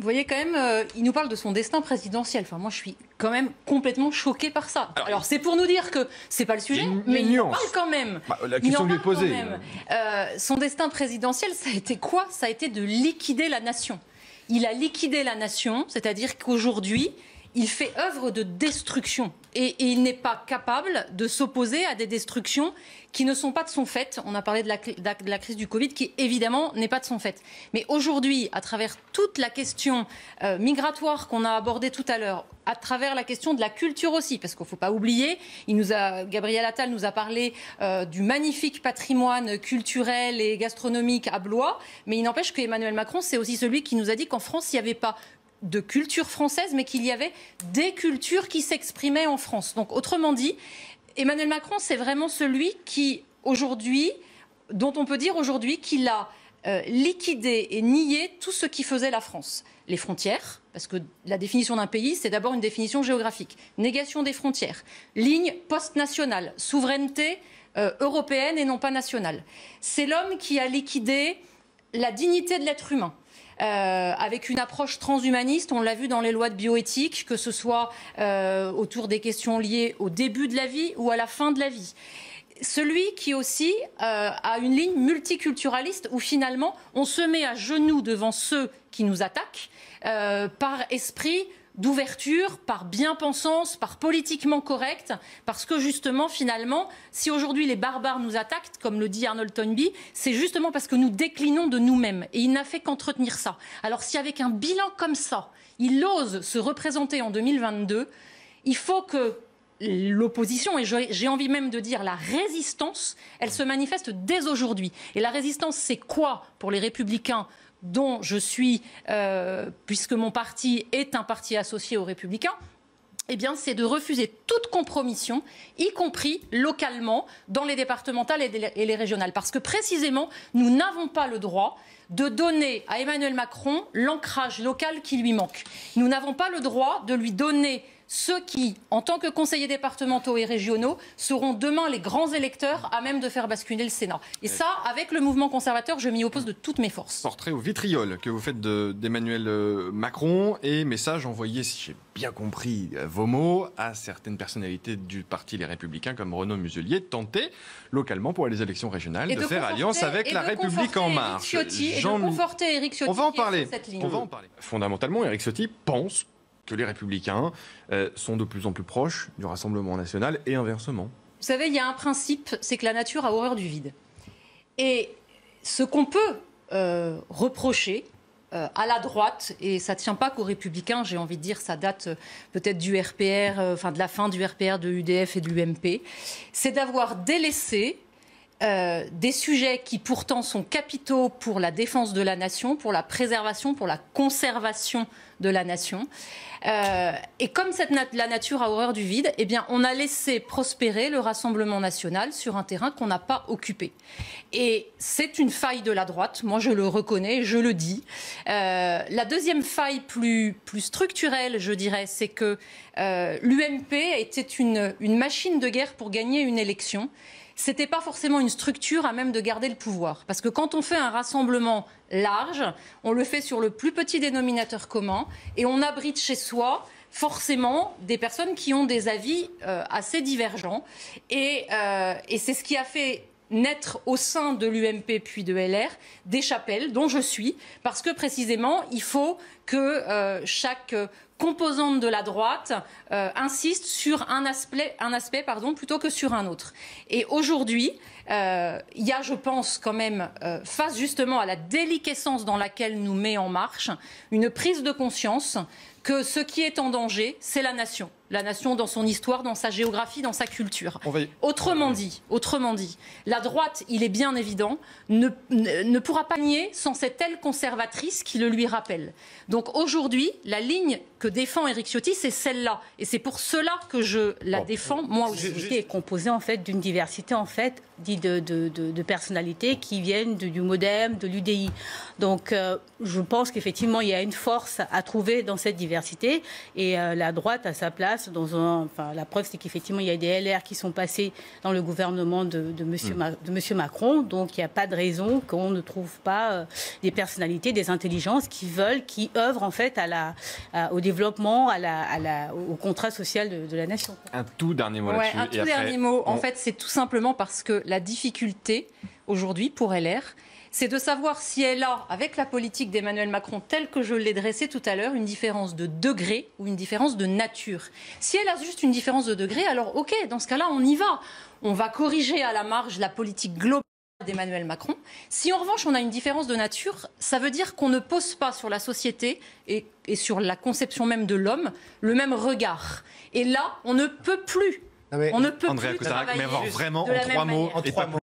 Vous voyez quand même, il nous parle de son destin présidentiel. Enfin, moi, je suis quand même complètement choquée par ça. Alors c'est pour nous dire que c'est pas le sujet, mais il en parle quand même. La question lui est posée. Son destin présidentiel, ça a été quoi? Ça a été de liquider la nation. Il a liquidé la nation, c'est-à-dire qu'aujourd'hui, il fait œuvre de destruction. Et il n'est pas capable de s'opposer à des destructions qui ne sont pas de son fait. On a parlé de la crise du Covid, qui évidemment n'est pas de son fait. Mais aujourd'hui, à travers toute la question migratoire qu'on a abordée tout à l'heure, à travers la question de la culture aussi, parce qu'il ne faut pas oublier, Gabriel Attal nous a parlé du magnifique patrimoine culturel et gastronomique à Blois, mais il n'empêche qu'Emmanuel Macron, c'est aussi celui qui nous a dit qu'en France, il n'y avait pas de culture française, mais qu'il y avait des cultures qui s'exprimaient en France. Donc, autrement dit, Emmanuel Macron, c'est vraiment celui qui, aujourd'hui, dont on peut dire aujourd'hui qu'il a liquidé et nié tout ce qui faisait la France. Les frontières, parce que la définition d'un pays, c'est d'abord une définition géographique. Négation des frontières. Ligne post-nationale. Souveraineté européenne et non pas nationale. C'est l'homme qui a liquidé la dignité de l'être humain. Avec une approche transhumaniste, on l'a vu dans les lois de bioéthique, que ce soit autour des questions liées au début de la vie ou à la fin de la vie. Celui qui aussi a une ligne multiculturaliste où finalement on se met à genoux devant ceux qui nous attaquent par esprit d'ouverture, par bien-pensance, par politiquement correct, parce que justement, finalement, si aujourd'hui les barbares nous attaquent, comme le dit Arnold Toynbee, c'est justement parce que nous déclinons de nous-mêmes. Et il n'a fait qu'entretenir ça. Alors si avec un bilan comme ça, il ose se représenter en 2022, il faut que l'opposition, et j'ai envie même de dire la résistance, elle se manifeste dès aujourd'hui. Et la résistance, c'est quoi pour les Républicains dont je suis, puisque mon parti est un parti associé aux Républicains, eh bien, c'est de refuser toute compromission, y compris localement, dans les départementales et les régionales. Parce que précisément, nous n'avons pas le droit de donner à Emmanuel Macron l'ancrage local qui lui manque. Nous n'avons pas le droit de lui donner ceux qui, en tant que conseillers départementaux et régionaux, seront demain les grands électeurs à même de faire basculer le Sénat. Et ça, avec le mouvement conservateur, je m'y oppose de toutes mes forces. Portrait au vitriol que vous faites d'Emmanuel Macron et message envoyé, si j'ai bien compris vos mots, à certaines personnalités du parti Les Républicains comme Renaud Muselier, tenter localement pour les élections régionales de faire alliance avec La République En Marche. Et de conforter Éric Ciotti. On va en parler. Cette ligne. On va en parler. Fondamentalement, Éric Ciotti pense que les Républicains sont de plus en plus proches du Rassemblement national et inversement. Vous savez, il y a un principe, c'est que la nature a horreur du vide. Et ce qu'on peut reprocher à la droite, et ça ne tient pas qu'aux Républicains, j'ai envie de dire, ça date peut-être du RPR, de la fin du RPR, de l'UDF et de l'UMP, c'est d'avoir délaissé des sujets qui pourtant sont capitaux pour la défense de la nation, pour la préservation, pour la conservation de la nation. Et comme la nature a horreur du vide, eh bien, on a laissé prospérer le Rassemblement national sur un terrain qu'on n'a pas occupé. Et c'est une faille de la droite, moi je le reconnais, je le dis. La deuxième faille plus structurelle, je dirais, c'est que l'UMP était une machine de guerre pour gagner une élection. C'était pas forcément une structure à même de garder le pouvoir. Parce que quand on fait un rassemblement large, on le fait sur le plus petit dénominateur commun et on abrite chez soi forcément des personnes qui ont des avis assez divergents. Et c'est ce qui a fait naître au sein de l'UMP puis de LR des chapelles dont je suis, parce que précisément il faut que chaque composante de la droite insiste sur un aspect plutôt que sur un autre. Et aujourd'hui, il y a, je pense, quand même, face justement à la déliquescence dans laquelle nous met En Marche, une prise de conscience que ce qui est en danger, c'est la nation. La nation dans son histoire, dans sa géographie, dans sa culture. Autrement dit, la droite, il est bien évident, ne pourra pas nier sans cette aile conservatrice qui le lui rappelle. Donc aujourd'hui, la ligne que défend Éric Ciotti, c'est celle-là. Et c'est pour cela que je la défends, moi aussi. Est composée en fait d'une diversité en fait dit de personnalités qui viennent du MoDem, de l'UDI. Donc je pense qu'effectivement il y a une force à trouver dans cette diversité et la droite a sa place la preuve c'est qu'effectivement il y a des LR qui sont passés dans le gouvernement de monsieur Macron, donc il n'y a pas de raison qu'on ne trouve pas des personnalités, des intelligences qui œuvrent en fait au développement, au contrat social de la nation. Un tout dernier mot là-dessus. Un tout dernier mot. En fait, c'est tout simplement parce que la difficulté aujourd'hui pour LR, c'est de savoir si elle a, avec la politique d'Emmanuel Macron telle que je l'ai dressée tout à l'heure, une différence de degré ou une différence de nature. Si elle a juste une différence de degré, alors ok, dans ce cas-là, on y va. On va corriger à la marge la politique globale d'Emmanuel Macron. Si en revanche on a une différence de nature, ça veut dire qu'on ne pose pas sur la société et sur la conception même de l'homme le même regard. Et là, on ne peut plus. Andréa Cotarac, mais avoir vraiment en 3 mots,